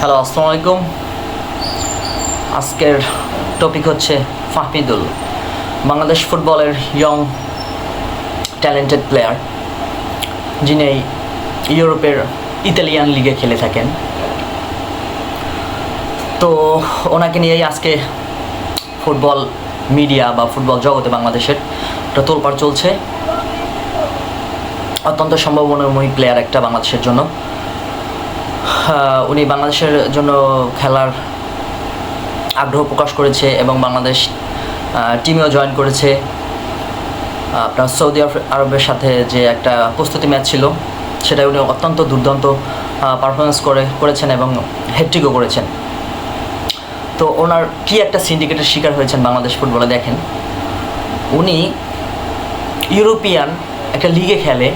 Hello, আসসালামু আলাইকুম। আজকের টপিক হচ্ছে ফাহমিদুল, বাংলাদেশ ফুটবলের ইয়ং ট্যালেন্টেড প্লেয়ার, যিনি ইউরোপের ইতালিয়ান লিগে খেলে থাকেন। তো ওনাকে নিয়েই আজকে ফুটবল মিডিয়া বা ফুটবল জগতে বাংলাদেশের একটা তোলপাড় চলছে। অত্যন্ত সম্ভাবনাময়ী প্লেয়ার একটা বাংলাদেশের জন্য। উনি বাংলাদেশের জন্য খেলার আগ্রহ প্রকাশ করেছে এবং বাংলাদেশ টিমেও জয়েন করেছে। আপনার সৌদি আরবের সাথে যে একটা প্রস্তুতি ম্যাচ ছিল, সেটা উনি অত্যন্ত দুর্দান্ত পারফরমেন্স করেছেন এবং হ্যাটট্রিকও করেছেন। তো ওনার কি একটা সিন্ডিকেটের শিকার হয়েছেন বাংলাদেশ ফুটবলে দেখেন। উনি ইউরোপিয়ান একটা লিগে খেলে,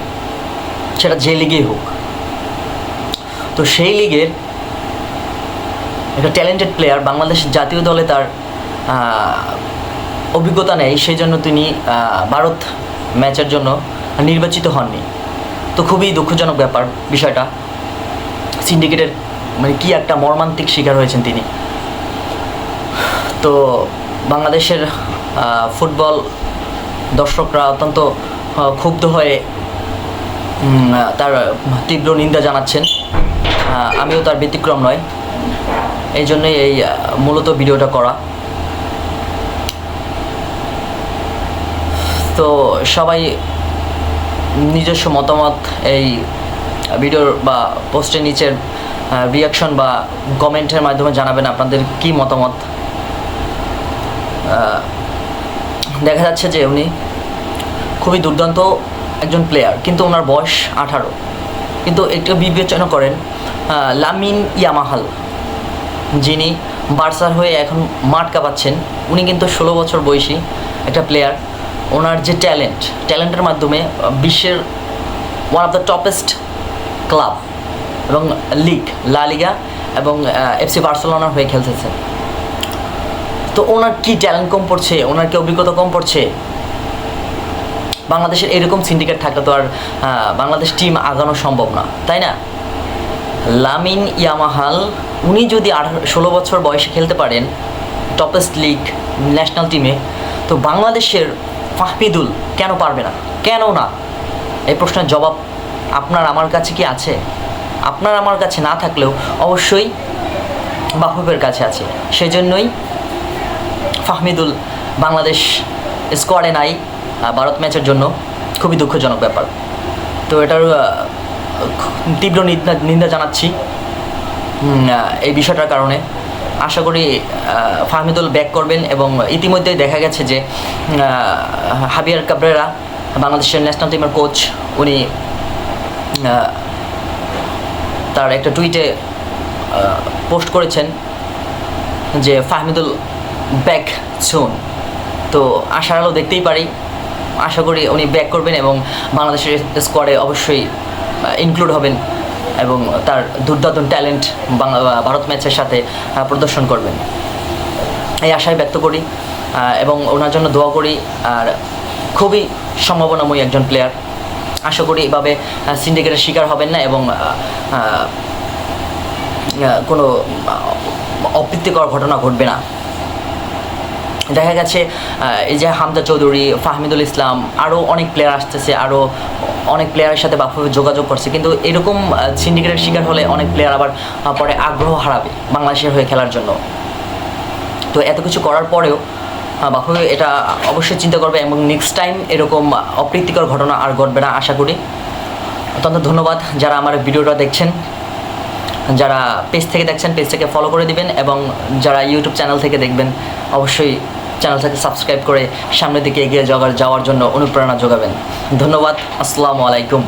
সেটা যে লিগেই হোক। তো সেই লিগের একটা ট্যালেন্টেড প্লেয়ার, বাংলাদেশ জাতীয় দলে তার অভিজ্ঞতা নেই, সেই জন্য তিনি ভারত ম্যাচের জন্য নির্বাচিত হননি। তো খুবই দুঃখজনক ব্যাপার বিষয়টা। সিন্ডিকেটের কি একটা মর্মান্তিক শিকার হয়েছেন তিনি। তো বাংলাদেশের ফুটবল দর্শকরা অত্যন্ত ক্ষুব্ধ হয়ে তার তীব্র নিন্দা জানাচ্ছেন। আমিও তার ব্যতিক্রম নয়, এই জন্যই এই মূলত ভিডিওটা করা। তো সবাই নিজস্ব মতামত এই ভিডিওর বা পোস্টের নিচের রিয়াকশন বা কমেন্টের মাধ্যমে জানাবেন আপনাদের কি মতামত। দেখা যাচ্ছে যে উনি খুবই দুর্দান্ত একজন প্লেয়ার, কিন্তু ওনার বয়স 18। কিন্তু একটু বিবেচনা করেন, লামিন ইয়ামাল, যিনি বার্সার হয়ে এখন মাঠ কাঁপাচ্ছেন, উনি কিন্তু 16 বছর বয়সী একটা প্লেয়ার। ওনার যে ট্যালেন্টের মাধ্যমে বিশ্বের one of the toppest club এবং লিগ, লা লিগা এবং এফসি বার্সেলোনার হয়ে খেলতেছে। তো ওনার কি ট্যালেন্ট কম পড়ছে, ওনার কি অভিজ্ঞতা কম পড়ছে? বাংলাদেশের এরকম সিন্ডিকেট থাকলে তো আর বাংলাদেশ টিম আগানো সম্ভব না, তাই না? লামিন ইয়ামাল, উনি যদি 16 বছর বয়সে খেলতে পারেন টপেস্ট লিগ ন্যাশনাল টিমে, তো বাংলাদেশের ফাহমিদুল কেন পারবে না? কেন না? এই প্রশ্নের জবাব আপনার আমার কাছে কি আছে? আপনার আমার কাছে না থাকলেও অবশ্যই বাফুফের কাছে আছে। সেই জন্যই ফাহমিদুল বাংলাদেশ স্কোয়াডে নাই ভারত ম্যাচের জন্য। খুবই দুঃখজনক ব্যাপার। তো এটার তীব্র নিন্দা জানাচ্ছি এই বিষয়টার কারণে। আশা করি ফাহমিদুল ব্যাক করবেন। এবং ইতিমধ্যে দেখা গেছে যে হাবিয়ার কাবরেরা, বাংলাদেশের ন্যাশনাল টিমের কোচ, উনি তার একটা টুইটে পোস্ট করেছেন যে ফাহমিদুল ব্যাক সুন। তো আশার আলো দেখতেই পারি। আশা করি উনি ব্যাক করবেন এবং বাংলাদেশের স্কোয়াডে অবশ্যই ইনক্লুড হবেন এবং তার দুর্দান্ত ট্যালেন্ট ভারত ম্যাচের সাথে প্রদর্শন করবেন, এই আশায় ব্যক্ত করি এবং ওনার জন্য দোয়া করি। আর খুবই সম্ভাবনাময়ী একজন প্লেয়ার। আশা করি এভাবে সিন্ডিকেটের শিকার হবেন না এবং কোনো অপ্রীতিকর ঘটনা ঘটবে না। দেখা গেছে এই যে হামজা চৌধুরী, ফাহমিদুল ইসলাম, আরও অনেক প্লেয়ার আসতেছে, আরও অনেক প্লেয়ারের সাথে বাফুফে যোগাযোগ করছে, কিন্তু এরকম সিন্ডিকেটের শিকার হলে অনেক প্লেয়ার আবার পরে আগ্রহ হারাবে বাংলাদেশের হয়ে খেলার জন্য। তো এত কিছু করার পরেও বাফুফে এটা অবশ্যই চিন্তা করবে এবং নেক্সট টাইম এরকম অপ্রীতিকর ঘটনা আর ঘটবে না আশা করি। অত্যন্ত ধন্যবাদ যারা আমার ভিডিওটা দেখছেন। যারা পেজ থেকে দেখছেন, পেজ থেকে ফলো করে দিবেন এবং যারা ইউটিউব চ্যানেল থেকে দেখবেন অবশ্যই চ্যানেলটাকে সাবস্ক্রাইব করে সামনের দিকে এগিয়ে যাওয়ার জন্য অনুপ্রেরণা যোগাবেন। ধন্যবাদ। আসসালামু আলাইকুম।